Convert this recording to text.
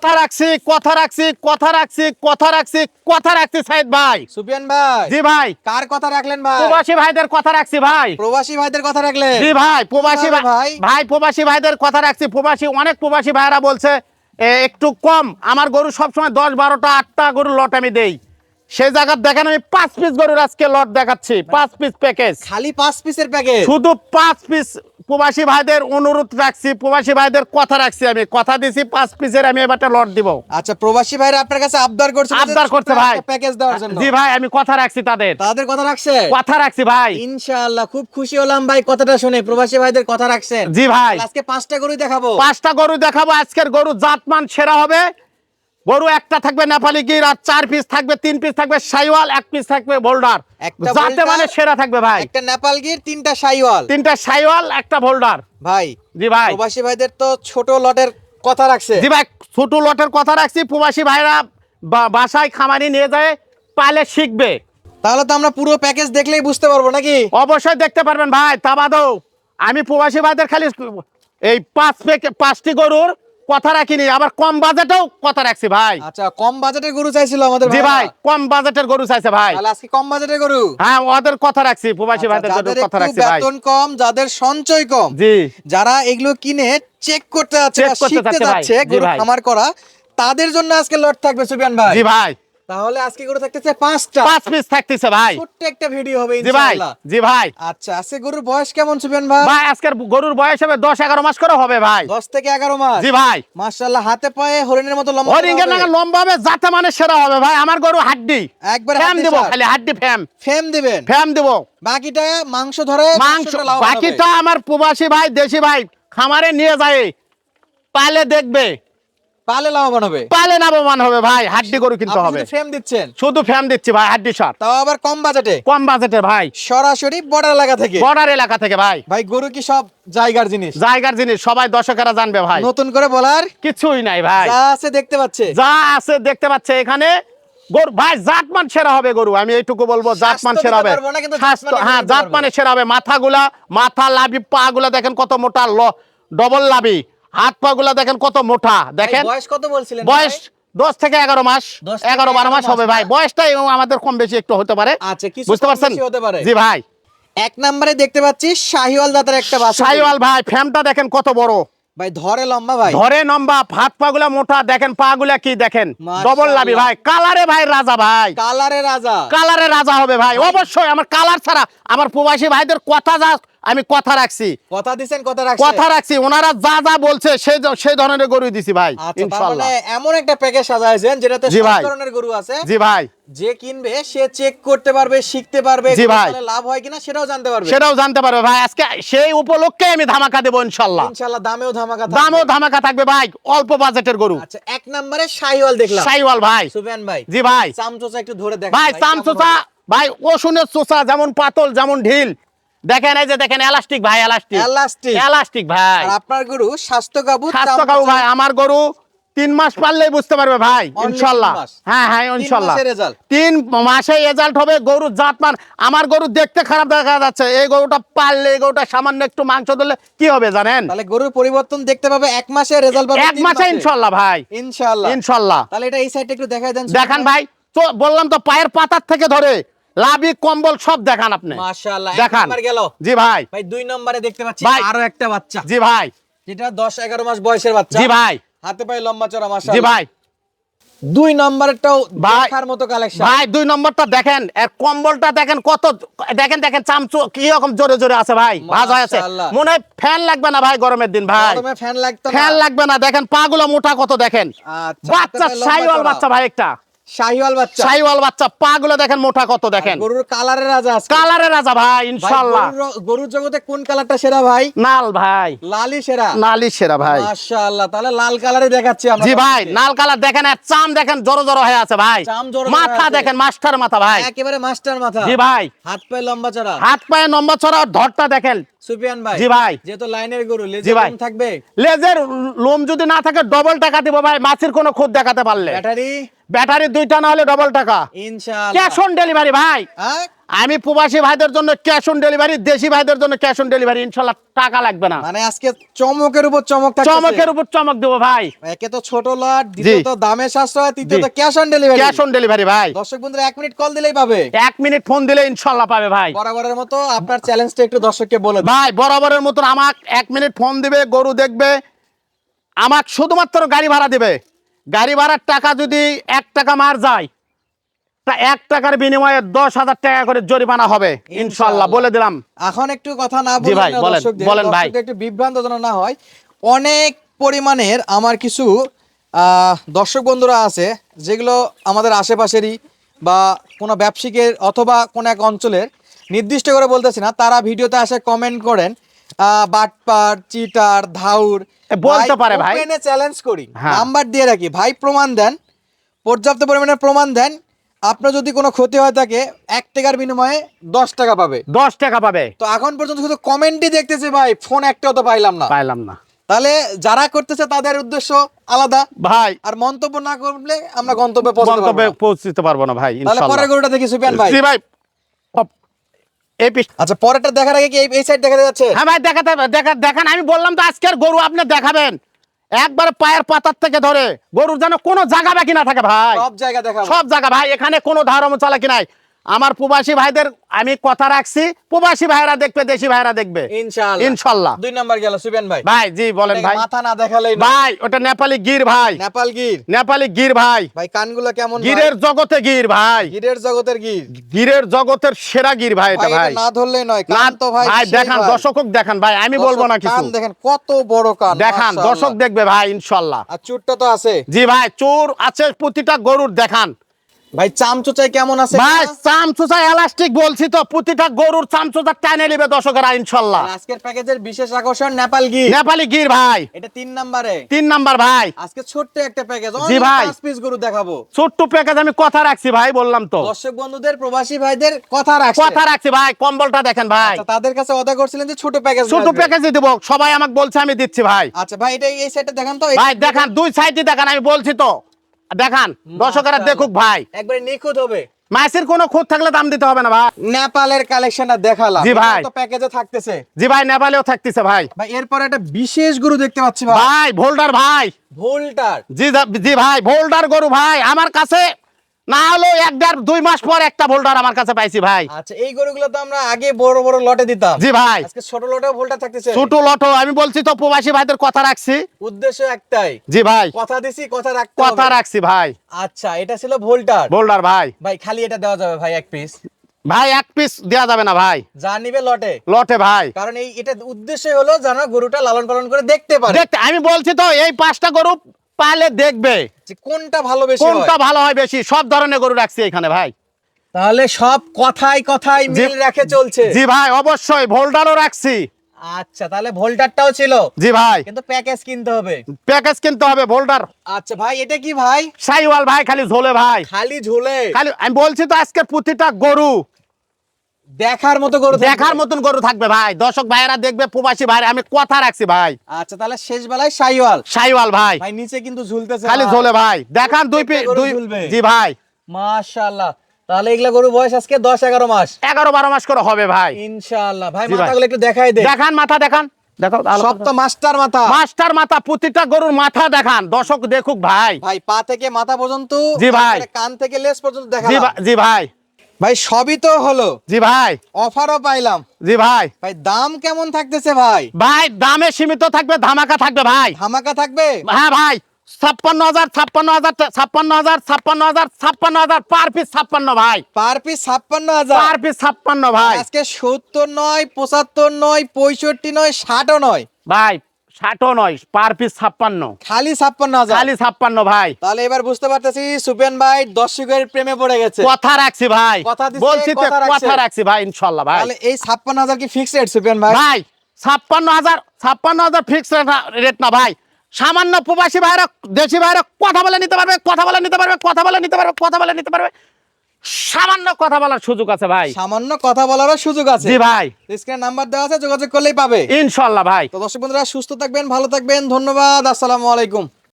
কথা রাখছি সাইদ ভাই। সুফিয়ান ভাই, জি ভাই। কার কথা রাখলেন ভাই? প্রবাসী ভাইদের কথা রাখছি ভাই। প্রবাসী ভাইদের কথা রাখলেন? জি ভাই, প্রবাসী কিভাবে ভাই? ভাই প্রবাসী ভাইদের কথা রাখছি। অনেক প্রবাসী ভাইরা বলছে একটু কম, আমার গরু সবসময় 10-12টা 8টা গরু লট আমি দেই, সেই জায়গা দেখেন আমি 5 পিস গরুর আজকে লট দেখাচ্ছি, 5 পিস প্যাকেজ, খালি 5 পিসের প্যাকেজ, শুধু 5 পিস। প্রবাসী ভাইদের অনুরোধ রাখছি, প্রবাসী ভাইদের কথা রাখছি, আমি কথা দিছি 5 পিসের আমি এবারটা লট দিব। আচ্ছা, প্রবাসী ভাইরা আপনার কাছে আবদার করছে ভাই প্যাকেজ দেওয়ার জন্য। জি ভাই, আমি কথা রাখছি, তাদের কথা রাখছে, কথা রাখছি ভাই। ইনশাআল্লাহ খুব খুশি হলাম ভাই কথাটা শুনে, প্রবাসী ভাইদের কথা রাখছেন। জি ভাই, আজকে 5টা গরু দেখাবো। 5টা গরু দেখাবো। আজকের গরু জাতমান সেরা হবে। গরু একটা থাকবে নেপালি গির, আর 4 পিস থাকবে, 3 পিস থাকবে শাইওয়াল, 1 পিস থাকবে বোল্ডার। জাতে মানে সেরা থাকবে ভাই। একটা নেপাল গির, 3টা শাইওয়াল, 3টা শাইওয়াল, একটা বোল্ডার ভাই। জি ভাই, প্রবাসী ভাইদের তো ছোট লটের কথা রাখছে। জি ভাই, ছোট লটের কথা রাখছি। প্রবাসী ভাইরা বাসায় খামারি নিয়ে যায়, পালে শিখবে। তাহলে তো আমরা পুরো প্যাকেজ দেখলেই বুঝতে পারবো নাকি? অবশ্যই দেখতে পারবেন ভাই। তা বাদেও আমি প্রবাসী ভাইদের খালি এই 5টি গরুর কথা রাখিনি, আবার কম বাজেটেও কথা রাখছি ভাই। আচ্ছা, কম বাজেটের গরু চাইছিল আমাদের জি ভাই, কম বাজেটের গরু চাইছে ভাই। তাহলে আজকে কম বাজেটের গরু, হ্যাঁ ওদের কথা রাখছি, প্রবাসী ভাইদের কথা রাখছি ভাই। বেতন কম, যাদের সঞ্চয় কম, জি, যারা এগুলো কিনে চেক করতে যাচ্ছে বা শিখতে যাচ্ছে গরু খামার করা, তাদের জন্য আজকে লট থাকবে সুফিয়ান ভাই। জি ভাই, তাহলে আজকে গরু থাকতেছে 5টা, 5 পিস থাকতেছে ভাই। ছোট্ট একটা ভিডিও হবে জি ভাই, ইনশাআল্লাহ। জি ভাই। আচ্ছা, আজকে গরুর বয়স কেমন সুফিয়ান ভাই? ভাই আজকের গরুর বয়স হবে 10-11 মাস করে হবে ভাই। 10 থেকে 11 মাস। জি ভাই, মাশাআল্লাহ, হাতে পায়ে হরিণের মতো লম্বা হরিণের নাগাল লম্বা হবে, যাতে মানে সেরা হবে ভাই। আমার গরু হাড্ডি একবার ফ্যাম দেব, খালি হাড্ডি ফেম দিবেন, ফ্যাম দেব। বাকিটা মাংস ধরে, বাকিটা আমার প্রবাসী ভাই দেশি ভাই খামারে নিয়ে যায়, পালে দেখবে, পালে লাভবান হবে, পালে লাভবান হবে ভাই। হাড্ডি গরু কিনতে হবে, ফেম দিচ্ছেন, শুধু ফ্যাম দিচ্ছি ভাই, হাড্ডি সার, তাও আবার কম বাজেটে, কম বাজেটে ভাই, সরাসরি বর্ডার এলাকা থেকে, বর্ডার এলাকা থেকে ভাই। ভাই গরু কি সব জায়গার জিনিস? জায়গার জিনিস, সবাই দর্শকেরা জানবে ভাই, নতুন করে বলার কিছুই নাই ভাই। যা আছে দেখতে পাচ্ছে, যা আছে দেখতে পাচ্ছে এখানে। গরু ভাই জাতমান সেরা হবে গরু, আমি এইটুকু বলবো, জাতমান সেরা হবে। হ্যাঁ, জাতমানে সেরা হবে। মাথা লাভি পা গুলা দেখেন কত মোটা, ডবল লাভি, হাত পা গুলা দেখেন কত মোটা। দেখেন বয়স কত বলছিলেন? বয়স 10 থেকে 11 মাস, 11-12 মাস হবে ভাই। বয়সটা আমাদের কম বেশি একটু হতে পারে, আচ্ছা, কিছু বুঝতে পারছেন? হতে পারে। জি ভাই, এক নম্বরে দেখতে পাচ্ছি শাহিওয়াল জাতের একটা বাছুর। শাহিওয়াল ভাই, ফ্যামটা দেখেন কত বড় ভাই, ধরে লম্বা ভাই, ধরে লম্বা, হাত পা গুলা মোটা, দেখেন পা গুলা কি দেখেন, ডবল লাভি ভাই। কালারে ভাই রাজা ভাই, কালারে রাজা হবে ভাই। অবশ্যই আমার কালার ছাড়া আমার প্রবাসী ভাইদের কথা যা আমি কথা রাখছি, কথা দিবেন, কথা রাখছি। ওনারা যা যা বলছে সেই ধরনের গরু দিছি ভাই ইনশাআল্লাহ। এমন একটা প্যাকেজ সাজাইছেন যেটাতে সব ধরনের গরু আছে। জি ভাই, যে কিনবে সে চেক করতে পারবে, শিখতে পারবে, জি ভাই, লাভ হয় কিনা সেটাও জানতে পারবে ভাই। আজকে সেই উপলক্ষে আমি ধামাকা দেব ইনশাআল্লাহ। দামেও ধামাকা থাকবে ভাই, অল্প বাজেটের গরু। আচ্ছা, এক নম্বরে শাহিওয়াল দেখলাম। শাহিওয়াল ভাই, সুফিয়ান ভাই, জি ভাই, চামচোচা একটু ধরে দেখেন ভাই। চামচোচা ভাই, ওষুনের চোচা যেমন পাতল, যেমন ঢিল, দেখেন এই যে দেখেন, এলাস্টিক ভাই, এলাস্টিক ভাই। আর আপনার গরু স্বাস্থ্য কাবু ভাই। আমার গরু 3 মাস পারলেই বুঝতে পারবে ভাই ইনশাআল্লাহ। হ্যাঁ ইনশাআল্লাহ 3 মাসে রেজাল্ট হবে। গরু জাতমান, আমার গরু দেখতে খারাপ দেখা যাচ্ছে, এই গরুটা পারলে, এই গরুটা সামান্য একটু মাংস দিলে কি হবে জানেন? তাহলে গরুর পরিবর্তন দেখতে পাবে 1 মাসে, রেজাল্ট পাবে 1 মাসে ইনশাআল্লাহ ভাই, ইনশাআল্লাহ। তাহলে এটা এই সাইডে একটু দেখাই দেন। দেখান ভাই, তো বললাম তো, পায়ের পাতার থেকে ধরে লাভি কম্বল সব দেখান আপনি। মাশাআল্লাহ, দেখান গেল। জি ভাই, 2 নম্বরে দেখতে পাচ্ছি আরো একটা বাচ্চা। জি ভাই, যেটা 10-11 মাস বয়সের বাচ্চা। জি ভাই, হাতে পায়ে লম্বা চড়া, মাশাআল্লাহ। জি ভাই। 2 নম্বরটাও দেখার মতো কালেকশন ভাই। 2 নম্বরটা দেখেন, এর কম্বলটা দেখেন কত, দেখেন চামচু কি রকম জোরে জোরে আছে ভাই, ভাজ হয়ে আছে। মনে হয় ফ্যান লাগবে না ভাই গরমের দিন ভাই, গরমে ফ্যান লাগবে না। দেখেন পাগুলো মোটা কত দেখেন। বাচ্চা শাহিওয়াল বাচ্চা ভাই, একটা শাহিওয়াল বাচ্চা, পাগুলো দেখেন মোটা কত দেখেন। গরুর কালারের রাজা আছে, কালারের রাজা ভাই ইনশাআল্লাহ। গরুর জগতে কোন কালারটা সেরা ভাই? লাল ভাই, লালই সেরা, লালই সেরা ভাই। মাশাআল্লাহ, তাহলে লাল কালারে দেখাচ্ছি আমরা। জি ভাই, লাল কালার দেখেন, আর চাম দেখেন জড়ো জড়ো হয়ে আছে ভাই। মাথা দেখেন মাস্টার মাথা ভাই, একেবারে মাস্টার মাথা। জি ভাই, হাত পায়ে লম্বা চড়া, হাত পায়ে লম্বা চড়া, ধরটা দেখেন। সুফিয়ান ভাই, জি ভাই, যেহেতু লাইনের গরু, লেজের লোম থাকবে। লেজের লোম যদি না থাকে ডবল টাকা দিব ভাই, মাছের কোনো খুদ দেখাতে পারলে। ব্যাটারি 2টা না হলে ডবল টাকা ইনশাআল্লাহ, ক্যাশ অন ডেলিভারি ভাই। আমি প্রবাসী ভাইদের জন্য ক্যাশ অন ডেলিভারি, দেশি ভাইদের জন্য ক্যাশ অন ডেলিভারি, ইনশাল্লাহ টাকা লাগবে না। মানে আজকে চমকের উপর চমক থাকছে, চমকের উপর চমক দেবো ভাই। একে তো ছোট লট, দ্বিতীয়ত দামে সাশ্রয়, তৃতীয়ত cash on delivery. Cash on delivery ভাই। দর্শক বন্ধুরা 1 মিনিট কল দিলেই পাবে, 1 মিনিট ফোন দিলে ইনশাল্লাহ পাবে ভাই। বরাবরের মতো আপনার চ্যালেঞ্জটা একটু দর্শককে বলে দিন ভাই। বরাবরের মতন আমাকে 1 মিনিট ফোন দিবে, গরু দেখবে, আমাকে শুধুমাত্র গাড়ি ভাড়া দিবে। গাড়ি ভাড়ার টাকা যদি 1 টাকা মার যায়, তা 1 টাকার বিনিময়ে 10,000 টাকা করে জরিমানা হবে ইনশাল্লাহ, বলে দিলাম। এখন একটু কথা না জি ভাই, বললে বলেন, দর্শকদের বলেন ভাই। একটু বিভ্রান্ত যেন না হয়। অনেক পরিমাণের আমার কিছু দর্শক বন্ধুরা আছে যেগুলো আমাদের আশেপাশেরই বা কোনো ব্যবসায়িকের অথবা কোনো এক অঞ্চলের, নির্দিষ্ট করে বলতেছি না, তারা ভিডিওতে আসে কমেন্ট করেন বাটপার, চিটার, ধাউর বলতে পারে ভাই। ওপেনে চ্যালেঞ্জ করি, হ্যাঁ। নাম্বার দিয়ে রাখি ভাই, প্রমাণ দেন, পর্যাপ্ত পরিমাণে প্রমাণ দেন। আপনার যদি কোনো ক্ষতি হয় থাকে 1 টাকার বিনিময়ে 10 টাকা পাবে, 10 টাকা পাবে। তো এখন পর্যন্ত শুধু কমেন্টই দেখতেছি ভাই, ফোন একটাও তো পাইলাম না। পাইলাম না। তাহলে যারা করতেছে তাদের উদ্দেশ্য আলাদা ভাই আর মন্তব্য না করলে আমরা গন্তব্যে পৌঁছাতে পারবো গন্তব্যে না। পৌঁছতে পারবো না ভাই তাহলে ইনশাআল্লাহ। পরের গরুটা দেখি সুফিয়ান ভাই। জি ভাই। এই পিস। আচ্ছা, পরেরটা দেখার আগে কি এই সাইড দেখা যাচ্ছে? হ্যাঁ ভাই, দেখান। আমি বললাম তো আজকের গরু আপনি দেখাবেন একবার পায়ের পাতার থেকে ধরে, গরুর যেন কোনো জায়গা বাকি না থাকে ভাই। সব জায়গা দেখাবো, সব জায়গা ভাই, এখানে কোনো ধারম চালাকি নাই। আমার প্রবাসী ভাইদের আমি কথা রাখছি, প্রবাসী ভাইরা দেখবে, দেশি ভাইরা দেখবে ইনশাআল্লাহ। ইনশাআল্লাহ। 2 নাম্বার গেল সুফিয়ান ভাই। ভাই জি বলেন ভাই। মাথা না দেখালেই না ভাই ওটা নেপালি গির ভাই, নেপাল গির। নেপালি গির ভাই। ভাই কানগুলো কেমন ভাই? গিরের জগতে গির ভাই, গিরের জগতের গির। গিরের জগতের সেরা গির ভাই এটা ভাই ভাই। এটা না ধরলেই নয়, না কান তো ভাই ভাই সেই দেখান, ভাই। দর্শক দেখান ভাই, আমি বলবো না কিছু। কান দেখেন কত বড় কান, দেখান, মাশাআল্লাহ। দর্শক দেখবে ভাই ইনশাআল্লাহ। আর চুটটা তো আছে জি ভাই, চোর আছে প্রতিটা গরুর, দেখান ভাই। চামচুচাই কেমন আছে? ভাই। চামচুচা এলাস্টিক বলছি তো, প্রতিটা গরুর চামচুচা টানে নেবে দর্শকেরা ইনশাআল্লাহ। আজকের প্যাকেজের বিশেষ আকর্ষণ নেপাল গির। নেপালি গির ভাই, এটা 3 নম্বরে। 3 নাম্বার ভাই। আজকে ছোট্ট একটা প্যাকেজ, জি ভাই। 5 পিস গরু দেখাবো। ছোট্ট প্যাকেজ, আমি কথা রাখছি ভাই, বললাম তো। দর্শক বন্ধুদের, প্রবাসী ভাইদের কথা রাখছে। কথা রাখছি ভাই। কম্বলটা দেখেন ভাই, আচ্ছা, তাদের কাছে অর্ডার করছিলেন যে ছোট প্যাকেজ ছোট প্যাকেজই দিব, সবাই আমাকে বলছে, আমি দিচ্ছি ভাই। আচ্ছা ভাই, এটা এই সাইডটা দেখান তো। ভাই দেখান, 2 সাইডই দেখান, আমি বলছি তো, দেখান দর্শকেরা দেখুক ভাই। একবারে নিখুঁত হবে। মাছের কোনো খুঁত থাকলে দাম দিতে হবে না ভাই। নেপালের কালেকশনটা দেখালাম, জি ভাই। এটা তো প্যাকেজে থাকতেছে। জি ভাই, নেপালেও থাকতেছে ভাই। ভাই এরপর একটা বিশেষ গরু দেখতে পাচ্ছি ভাই। ভাই ভোল্ডার ভাই। ভোল্টার। জি ভাই, ভোল্ডার গরু ভাই আমার কাছে, না হলো 1.5-2 মাস পর একটা ভোল্ডার আমার কাছে পাইছি ভাই। আচ্ছা, এই গরুগুলো তো আমরা আগে বড় বড় লটে দিতাম। জি ভাই। আজকে ছোট লটেও ভোল্টার থাকতেছে। ছোট লটো, আমি বলছি তো প্রবাসী ভাইদের কথা রাখছি। উদ্দেশ্য একটাই। জি ভাই, কথা দিছি, কথা রাখতে কথা হবে। রাখছি ভাই। আচ্ছা, এটা ছিল ভোল্টার। ভোল্ডার ভাই। ভাই খালি এটা দেওয়া যাবে ভাই 1 পিস? ভাই 1 পিস দেয়া যাবে না ভাই, যা নিবে লটে। লটে ভাই। কারণ এটা উদ্দেশ্য হলো যেন গরুটা লালন পালন করে দেখতে পারে, দেখতে, আমি বলছি তো এই 5টা গরু পালে দেখবে যে কোনটা ভালো বেশি কোনটা হয়। ভালো হয় বেশি। সব ধরনের গরু রাখছি এখানে ভাই। তাহলে সব কথাই কথাই মিল রেখে চলছে। জি ভাই, অবশ্যই ভোল্ডারও রাখছি। আচ্ছা, তাহলে ভোল্টারটাও ছিল, জি ভাই। কিন্তু প্যাকেজ কিনতে হবে। প্যাকেজ কিনতে হবে ভোল্ডার। আচ্ছা ভাই, এটা কি ভাই? সাইওয়াল ভাই, খালি ঝোলে ভাই, খালি ঝোলে। খালি। আমি বলছি তো আজকের প্রতিটা গরু দেখার মতো গরু থাকবে। দেখার মতন গরু থাকবে ভাই। দর্শক ভাইয়েরা দেখবে, প্রবাসী ভাইরা, আমি কথা রাখছি ভাই। আচ্ছা, তাহলে শেষ বেলায় সাইওয়াল। সাইওয়াল ভাই, ভাই নিচে কিন্তু ঝুলতেছে, খালি ঝোলে ভাই। দেখান 2 প্রত্যেকটা গরু ঝুলবে। জি ভাই। মাশাআল্লাহ। তাহলে এগুলা গরু বয়স আজকে 10-11 মাস, 11-12 মাস করে হবে ভাই ইনশাআল্লাহ। ভাই জি ভাই। মাথাগুলো একটু দেখাই দে। দেখান মাথা, দেখান, দেখো সব তো মাস্টার মাথা। মাস্টার মাথা, প্রতিটা গরুর মাথা দেখান, দর্শক দেখুক ভাই। ভাই পা থেকে মাথা পর্যন্ত, জি ভাই। তারপরে কান থেকে লেজ পর্যন্ত জি দেখালাম। ভাই। জি ভাই। ভাই সবই তো হলো, জি ভাই। অফারও পাইলাম। জি ভাই। ভাই দাম কেমন থাকতেছে ভাই? ভাই দামে সীমিত থাকবে, ধামাকা থাকবে ভাই। ধামাকা থাকবে। হ্যাঁ ভাই, 56,000, 56,000, 56,000, 56,000, 56,000 পার পিস। 56 ভাই, পার পিস 56,000। পার পিস 56 ভাই। আজকে 70 নয়, 75 নয়, 65 নয়, 60ও নয় ভাই 60ও নয়, পার পিস 56, খালি 56,000। খালি 56 ভাই। তাহলে এবার বুঝতে পারতেছি সুপেন ভাই দর্শকের প্রেমে পড়ে গেছে। কথা রাখছি ভাই, কথা দিছে, বলছি তো কথা রাখছে। কথা রাখছি ভাই ইনশাআল্লাহ ভাই। তাহলে এই 56,000 কি ফিক্সড রেট সুপেন ভাই? ভাই 56,000 ফিক্স রেট না ভাই। সামান্য প্রবাসী ভাইরা, দেশি ভাইরা কথা বলে নিতে পারবে, কথা বলে নিতে পারবে, কথা বলে নিতে পারবে, কথা বলে নিতে পারবে। সামান্য কথা বলার সুযোগ আছে ভাই। সামান্য কথা বলারও সুযোগ আছে। জি ভাই, স্ক্রিনে নাম্বার দেওয়া আছে, যোগাযোগ করলেই পাবে ইনশাআল্লাহ ভাই। তো দর্শক বন্ধুরা সুস্থ থাকবেন, ভালো থাকবেন, ধন্যবাদ, আসসালামু আলাইকুম।